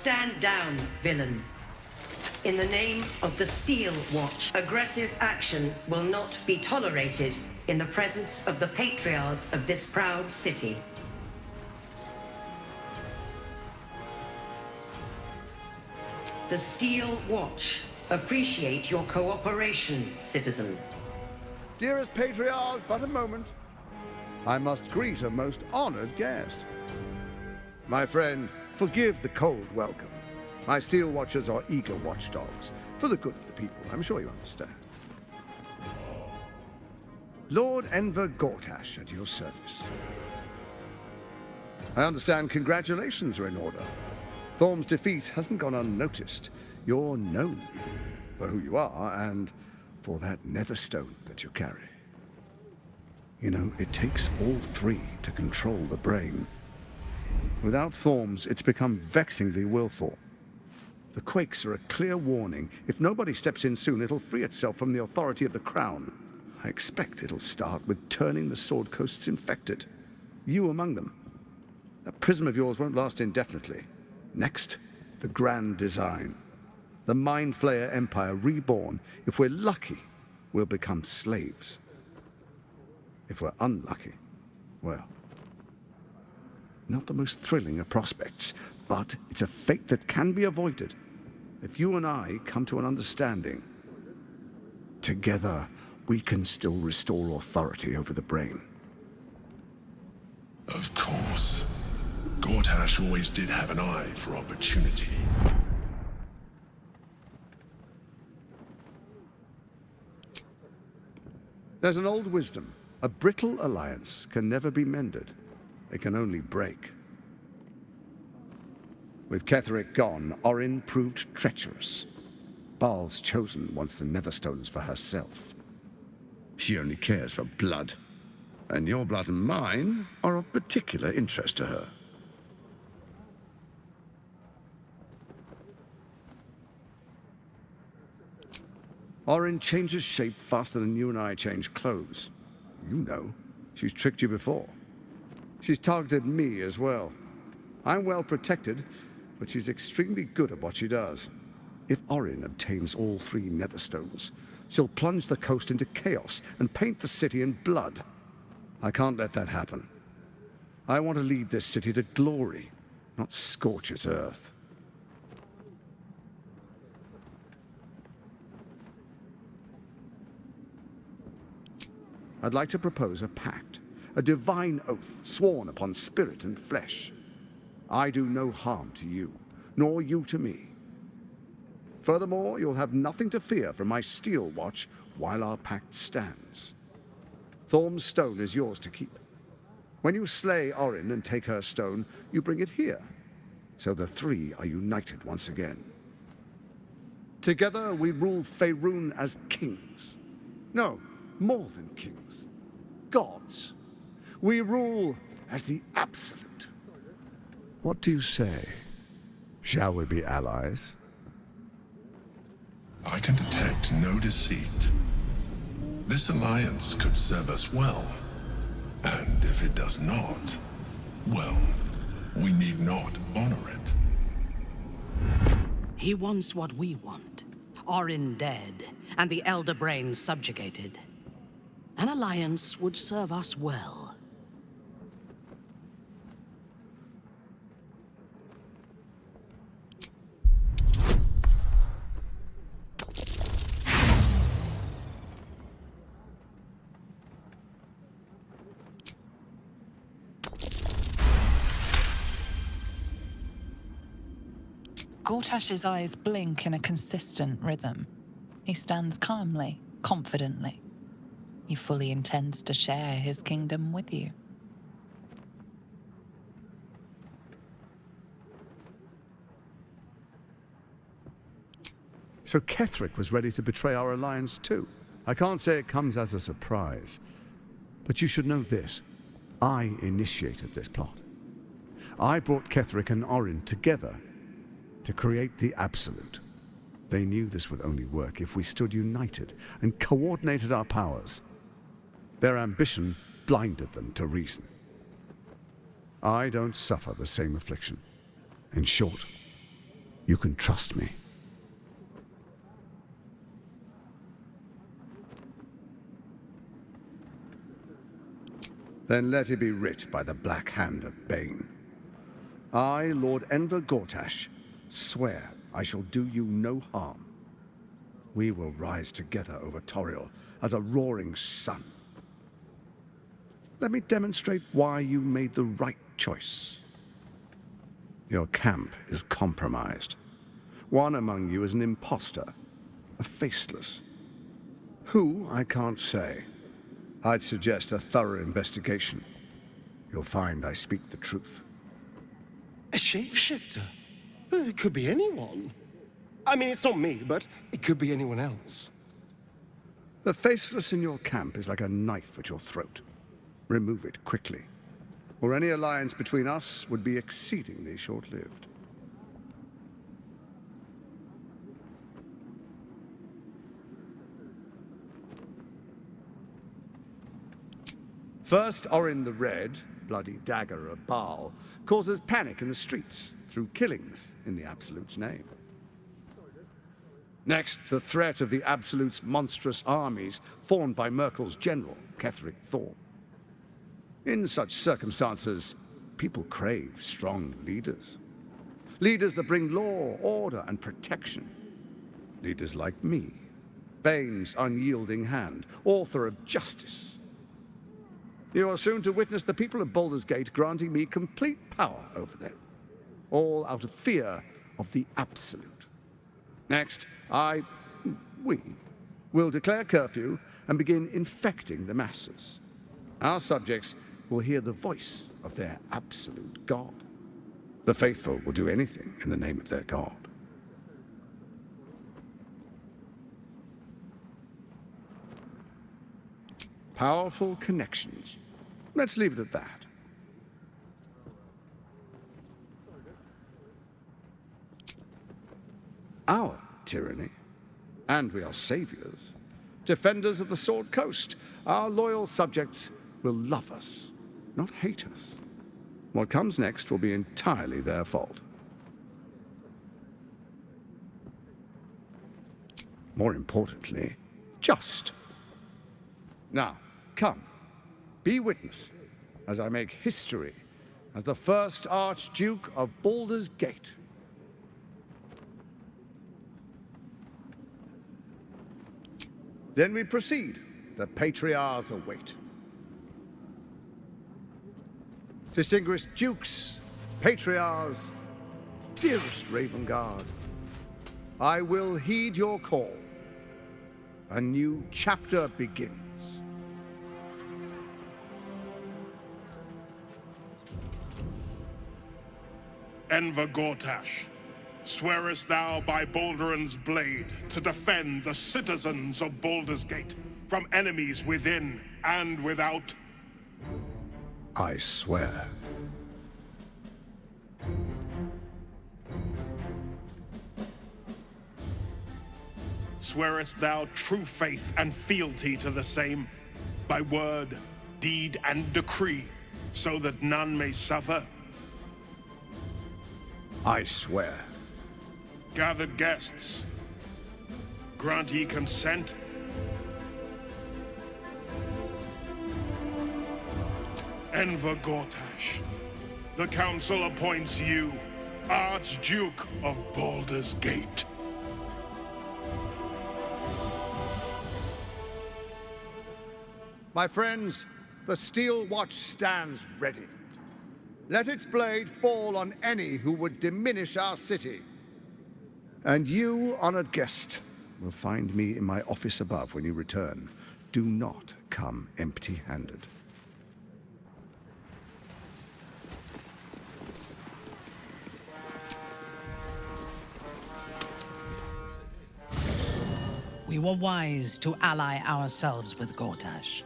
Stand down, villain. In the name of the Steel Watch, aggressive action will not be tolerated in the presence of the patriarchs of this proud city. The Steel Watch appreciate your cooperation, citizen. Dearest patriarchs, but a moment. I must greet a most honored guest. My friend, forgive the cold welcome. My Steel Watchers are eager watchdogs, for the good of the people, I'm sure you understand. Lord Enver Gortash at your service. I understand congratulations are in order. Thorm's defeat hasn't gone unnoticed. You're known for who you are and for that Netherstone that you carry. You know, it takes all three to control the brain. Without Thorm's, it's become vexingly willful. The quakes are a clear warning. If nobody steps in soon, it'll free itself from the authority of the Crown. I expect it'll start with turning the Sword Coasts infected. You among them. That prism of yours won't last indefinitely. Next, the grand design. The Mind Flayer Empire reborn. If we're lucky, we'll become slaves. If we're unlucky, well, not the most thrilling of prospects, but it's a fate that can be avoided if you and I come to an understanding. Together, we can still restore authority over the brain. Of course. Gortash always did have an eye for opportunity. There's an old wisdom. A brittle alliance can never be mended. It can only break. With Ketheric gone, Orin proved treacherous. Baal's chosen wants the Netherstones for herself. She only cares for blood. And your blood and mine are of particular interest to her. Orin changes shape faster than you and I change clothes. You know, she's tricked you before. She's targeted me as well. I'm well protected, but she's extremely good at what she does. If Orin obtains all three Netherstones, she'll plunge the coast into chaos and paint the city in blood. I can't let that happen. I want to lead this city to glory, not scorch its earth. I'd like to propose a pact, a divine oath sworn upon spirit and flesh. I do no harm to you, nor you to me. Furthermore, you'll have nothing to fear from my Steel Watch while our pact stands. Thorm's stone is yours to keep. When you slay Orin and take her stone, you bring it here, so the three are united once again. Together we rule Faerun as kings. No, more than kings. Gods. We rule as the Absolute. What do you say? Shall we be allies? I can detect no deceit. This alliance could serve us well. And if it does not, well, we need not honor it. He wants what we want. Orin dead, and the Elder Brain subjugated. An alliance would serve us well. Gortash's eyes blink in a consistent rhythm. He stands calmly, confidently. He fully intends to share his kingdom with you. So Ketheric was ready to betray our alliance too. I can't say it comes as a surprise. But you should know this. I initiated this plot. I brought Ketheric and Orin together to create the Absolute. They knew this would only work if we stood united and coordinated our powers. Their ambition blinded them to reason. I don't suffer the same affliction. In short, You can trust me. Then let it be writ by the black hand of Bane. I, Lord Enver Gortash, swear I shall do you no harm. We will rise together over Toriel as a roaring sun. Let me demonstrate why you made the right choice. Your camp is compromised. One among you is an imposter, a faceless. Who, I can't say. I'd suggest a thorough investigation. You'll find I speak the truth. A shapeshifter? It could be anyone. I mean, it's not me, but it could be anyone else. The faceless in your camp is like a knife at your throat. Remove it quickly, or any alliance between us would be exceedingly short-lived. First, Orin the Red, bloody dagger of Baal, causes panic in the streets through killings in the Absolute's name. Next, the threat of the Absolute's monstrous armies formed by Merkel's general, Ketheric Thorm. In such circumstances, people crave strong leaders. Leaders that bring law, order, and protection. Leaders like me, Bane's unyielding hand, author of justice. You are soon to witness the people of Baldur's Gate granting me complete power over them, all out of fear of the Absolute. Next, we will declare curfew and begin infecting the masses. Our subjects will hear the voice of their absolute God. The faithful will do anything in the name of their God. Powerful connections. Let's leave it at that. Our tyranny, and we are saviors, defenders of the Sword Coast. Our loyal subjects will love us, not hate us. What comes next will be entirely their fault. More importantly, just. Now, come, be witness as I make history as the first Archduke of Baldur's Gate. Then we proceed. The Patriarchs await. Distinguished Dukes, Patriarchs, dearest Ravengard, I will heed your call. A new chapter begins. Enver Gortash, swearest thou by Balduran's blade to defend the citizens of Baldur's Gate from enemies within and without? I swear. Swearest thou true faith and fealty to the same, by word, deed, and decree, so that none may suffer? I swear. Gathered guests, grant ye consent? Enver Gortash, the Council appoints you Archduke of Baldur's Gate. My friends, the Steel Watch stands ready. Let its blade fall on any who would diminish our city. And you, honored guest, will find me in my office above when you return. Do not come empty-handed. We were wise to ally ourselves with Gortash.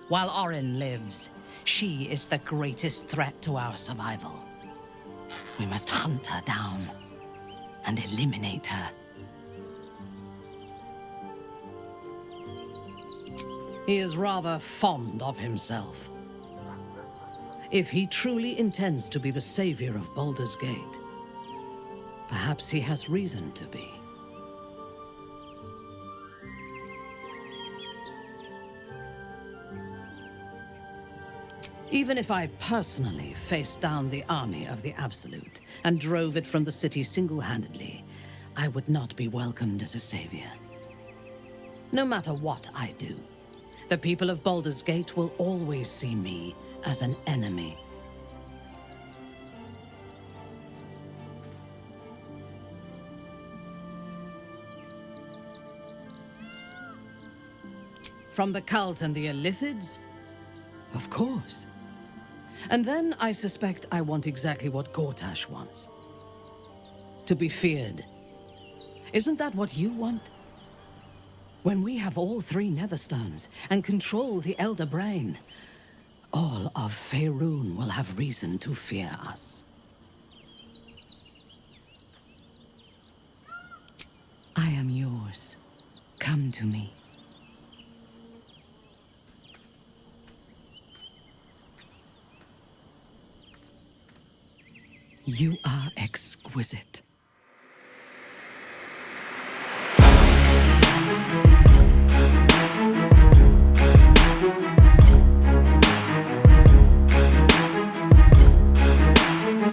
While Orin lives, she is the greatest threat to our survival. We must hunt her down and eliminate her. He is rather fond of himself. If he truly intends to be the savior of Baldur's Gate, Perhaps he has reason to be. Even if I personally faced down the army of the Absolute and drove it from the city single-handedly, I would not be welcomed as a savior. No matter what I do, the people of Baldur's Gate will always see me as an enemy. From the cult and the Illithids? Of course. And then I suspect I want exactly what Gortash wants. To be feared. Isn't that what you want? When we have all 3 Netherstones and control the Elder Brain, all of Faerun will have reason to fear us. I am yours. Come to me. You are exquisite.